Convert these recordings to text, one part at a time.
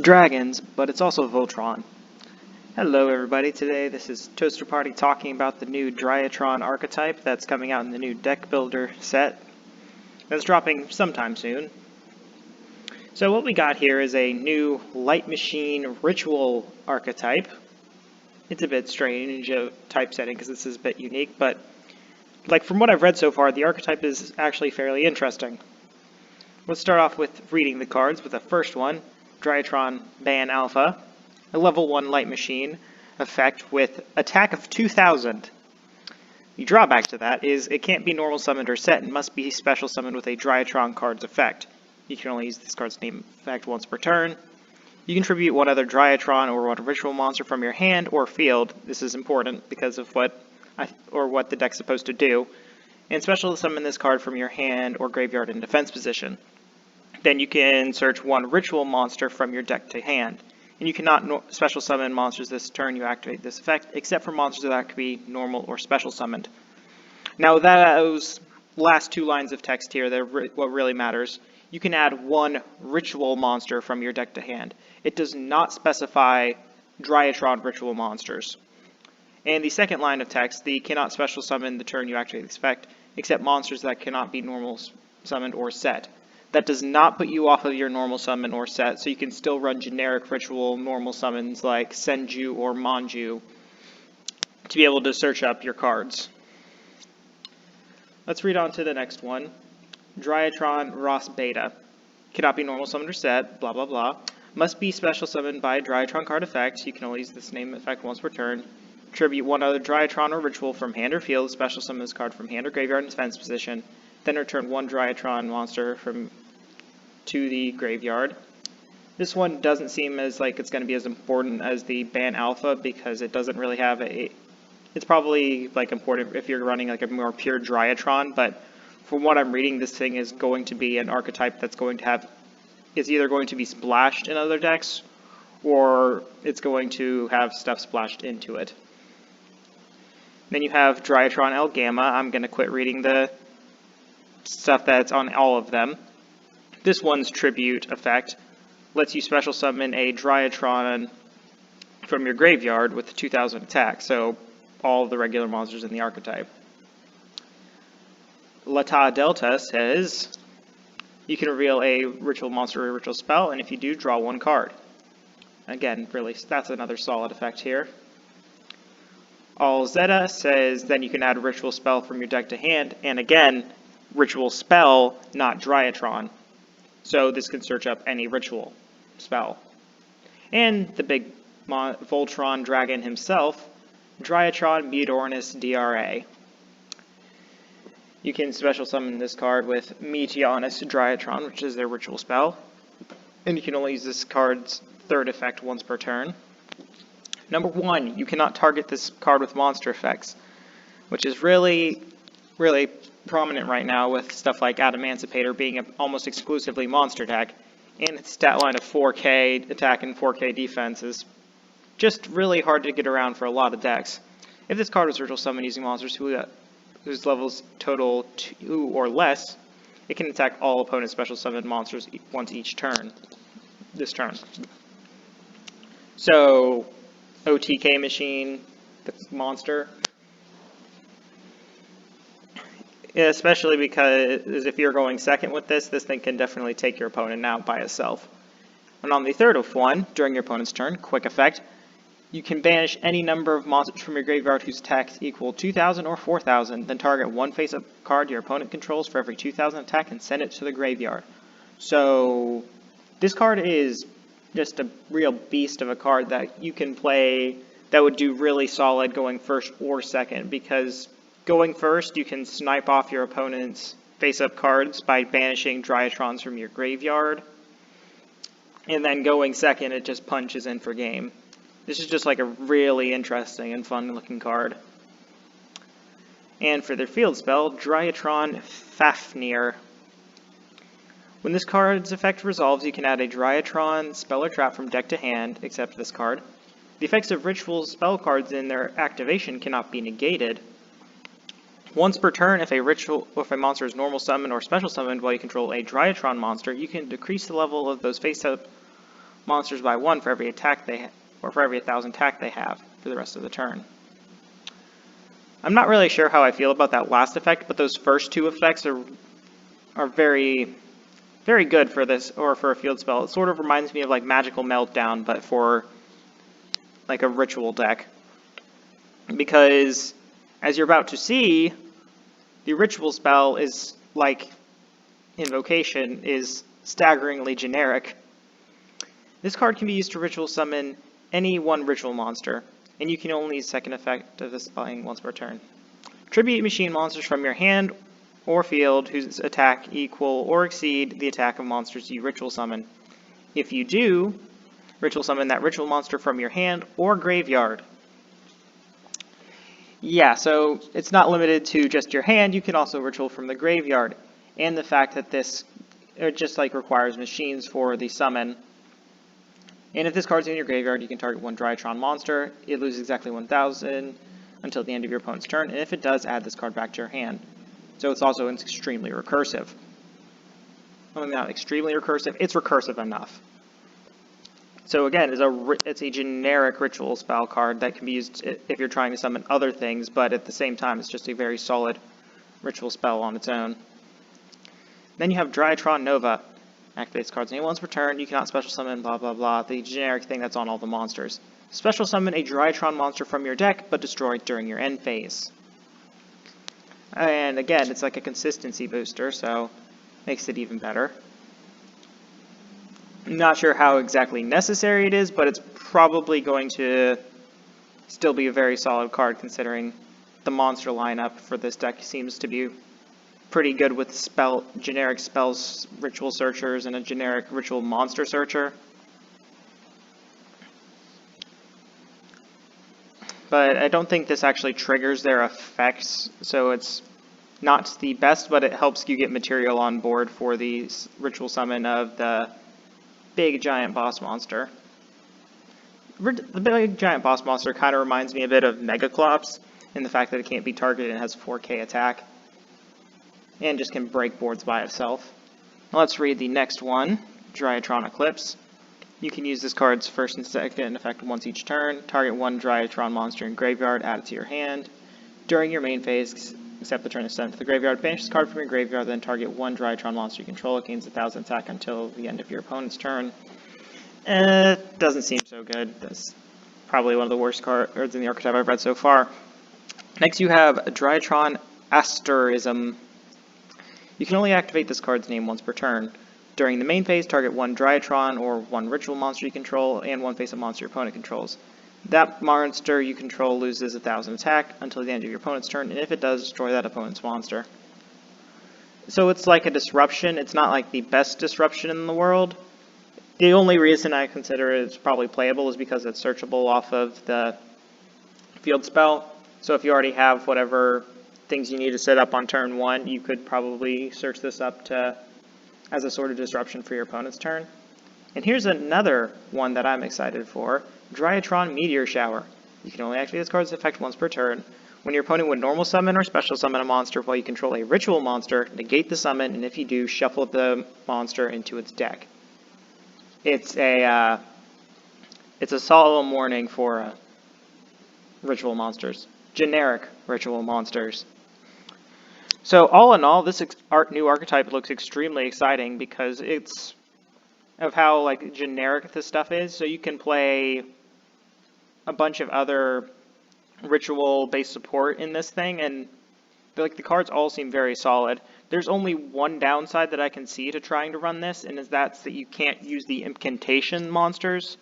dragons, but it's also Voltron. Hello everybody, today this is Toaster Party talking about the new Draitron archetype that's coming out in the new deck builder set that's dropping sometime soon. So what we got here is a new light machine ritual archetype. It's a bit strange typesetting because this is a bit unique, but from what I've read so far, the archetype is actually fairly interesting. Let's start off with reading the cards with the first one, Draitron Ban Alpha, a level 1 light machine effect with attack of 2000. The drawback to that is it can't be normal summoned or set and must be special summoned with a Draitron card's effect. You can only use this card's name effect once per turn. You can tribute one other Draitron or one ritual monster from your hand or field. This is important because of what the deck's supposed to do. And special summon this card from your hand or graveyard in defense position. Then you can search one ritual monster from your deck to hand. And you cannot special summon monsters this turn you activate this effect, except for monsters that can be normal or special summoned. Now those last two lines of text here, they're what really matters. You can add one ritual monster from your deck to hand. It does not specify Draitron ritual monsters. And the second line of text, the cannot special summon the turn you activate this effect, except monsters that cannot be normal summoned or set. That does not put you off of your normal summon or set, so you can still run generic ritual normal summons like Senju or Manju to be able to search up your cards. Let's read on to the next one. Draitron Ross Beta. Cannot be normal summoned or set, blah blah blah. Must be special summoned by Draitron card effects. You can only use this name effect once per turn. Tribute one other Draitron or ritual from hand or field. Special summon this card from hand or graveyard in defense position. Then return one Draitron monster to the graveyard. This one doesn't seem as like it's going to be as important as the Ban Alpha because it doesn't really have it's probably important if you're running a more pure Draitron, but from what I'm reading, this thing is going to be an archetype that's going to is either going to be splashed in other decks or it's going to have stuff splashed into it. Then you have Draitron El Gamma. I'm going to quit reading the stuff that's on all of them. This one's tribute effect lets you special summon a Draitron from your graveyard with 2000 attack, so all of the regular monsters in the archetype. Lata Delta says you can reveal a ritual monster or ritual spell, and if you do, draw one card. Again, really, that's another solid effect here. All Zeta says then you can add a ritual spell from your deck to hand, and again, ritual spell, not Draitron. So this can search up any ritual spell. And the big Voltron dragon himself, Draitron Meteornus DRA. You can special summon this card with Meteornus Draitron, which is their ritual spell. And you can only use this card's third effect once per turn. Number 1, you cannot target this card with monster effects, which is really prominent right now with stuff like Adamantipator being almost exclusively monster deck, and its stat line of 4k attack and 4k defense is just really hard to get around for a lot of decks. If this card was ritual summoned using monsters whose levels total 2 or less, it can attack all opponent special summoned monsters once each turn. This turn. So, OTK machine, the monster. Especially because if you're going second with this thing can definitely take your opponent out by itself. And on the third of one, during your opponent's turn, quick effect, you can banish any number of monsters from your graveyard whose attacks equal 2,000 or 4,000, then target one face-up card your opponent controls for every 2,000 attack and send it to the graveyard. So this card is just a real beast of a card that you can play that would do really solid going first or second, because going first, you can snipe off your opponent's face-up cards by banishing Draitrons from your graveyard. And then going second, it just punches in for game. This is just a really interesting and fun-looking card. And for their field spell, Draitron Fafnir. When this card's effect resolves, you can add a Draitron spell or trap from deck to hand, except this card. The effects of ritual spell cards in their activation cannot be negated. Once per turn, if a monster is normal summoned or special summoned while you control a Draitron monster, you can decrease the level of those face-up monsters by 1 for every attack or for every 1,000 attack they have for the rest of the turn. I'm not really sure how I feel about that last effect, but those first two effects are very, very good for this, or for a field spell. It sort of reminds me of like Magical Meltdown, but for like a ritual deck. Because, as you're about to see, the ritual spell is, like Invocation, is staggeringly generic. This card can be used to ritual summon any one ritual monster, and you can only use second effect of this spelling once per turn. Tribute machine monsters from your hand or field whose attack equal or exceed the attack of monsters you ritual summon. If you do, ritual summon that ritual monster from your hand or graveyard. Yeah, so it's not limited to just your hand, you can also ritual from the graveyard. And the fact that this just like requires machines for the summon. And if this card's in your graveyard, you can target one Draitron monster. It loses exactly 1,000 until the end of your opponent's turn, and if it does, add this card back to your hand. So it's also extremely recursive. Well, not extremely recursive, it's recursive enough. So again, it's a generic ritual spell card that can be used if you're trying to summon other things, but at the same time, it's just a very solid ritual spell on its own. Then you have Draitron Nova. Activates cards name once per turn. You cannot special summon blah blah blah, the generic thing that's on all the monsters. Special summon a Draitron monster from your deck, but destroy it during your end phase. And again, it's like a consistency booster, so makes it even better. I'm not sure how exactly necessary it is, but it's probably going to still be a very solid card considering the monster lineup for this deck seems to be pretty good with generic spells, ritual searchers, and a generic ritual monster searcher. But I don't think this actually triggers their effects, so it's not the best, but it helps you get material on board for the ritual summon of the big giant boss monster. The big giant boss monster kind of reminds me a bit of Megaclops in the fact that it can't be targeted and has 4k attack. And just can break boards by itself. Now let's read the next one, Draitron Eclipse. You can use this card's first and second effect once each turn. Target one Draitron monster in graveyard, add it to your hand. During your main phase, except the turn is sent to the graveyard, banish this card from your graveyard, then target one Draitron monster you control. It gains 1,000 attack until the end of your opponent's turn. It doesn't seem so good. That's probably one of the worst cards in the archetype I've read so far. Next you have Draitron Asterism. You can only activate this card's name once per turn. During the main phase, target one Draitron or one ritual monster you control and one face-up monster your opponent controls. That monster you control loses 1,000 attack until the end of your opponent's turn, and if it does, destroy that opponent's monster. So it's like a disruption. It's not like the best disruption in the world. The only reason I consider it's probably playable is because it's searchable off of the field spell. So if you already have whatever things you need to set up on turn 1, you could probably search this up as a sort of disruption for your opponent's turn. And here's another one that I'm excited for, Draitron Meteor Shower. You can only activate this card's effect once per turn. When your opponent would normal summon or special summon a monster while you control a ritual monster, negate the summon, and if you do, shuffle the monster into its deck. It's a solemn warning for ritual monsters. Generic ritual monsters. So all in all, this new archetype looks extremely exciting because it's of how like generic this stuff is. So you can play a bunch of other ritual-based support in this thing, and like the cards all seem very solid. There's only one downside that I can see to trying to run this, and that's that you can't use the incantation monsters,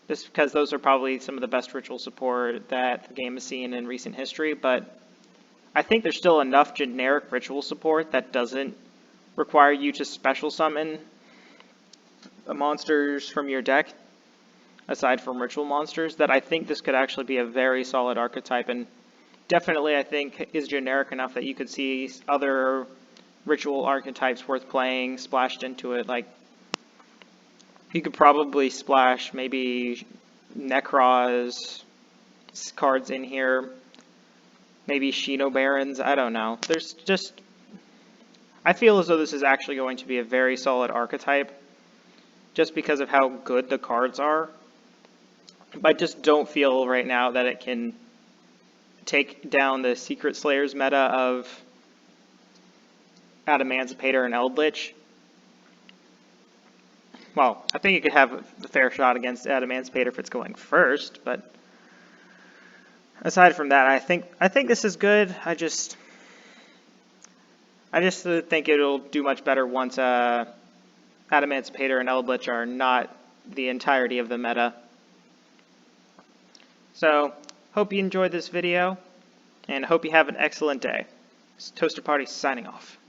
just because those are probably some of the best ritual support that the game has seen in recent history. But I think there's still enough generic ritual support that doesn't require you to special summon monsters from your deck, aside from ritual monsters, that I think this could actually be a very solid archetype, and definitely I think is generic enough that you could see other ritual archetypes worth playing splashed into it. Like, you could probably splash maybe Necros cards in here, maybe Shino Barons, I don't know. There's just, I feel as though this is actually going to be a very solid archetype. just because of how good the cards are. But I just don't feel right now that it can take down the Secret Slayers meta of Emancipator and Eldritch. Well, I think it could have a fair shot against Emancipator if it's going first, but aside from that, I think this is good. I just think it'll do much better once Emancipator and Eldritch are not the entirety of the meta. So, hope you enjoyed this video, and hope you have an excellent day. Toaster Party signing off.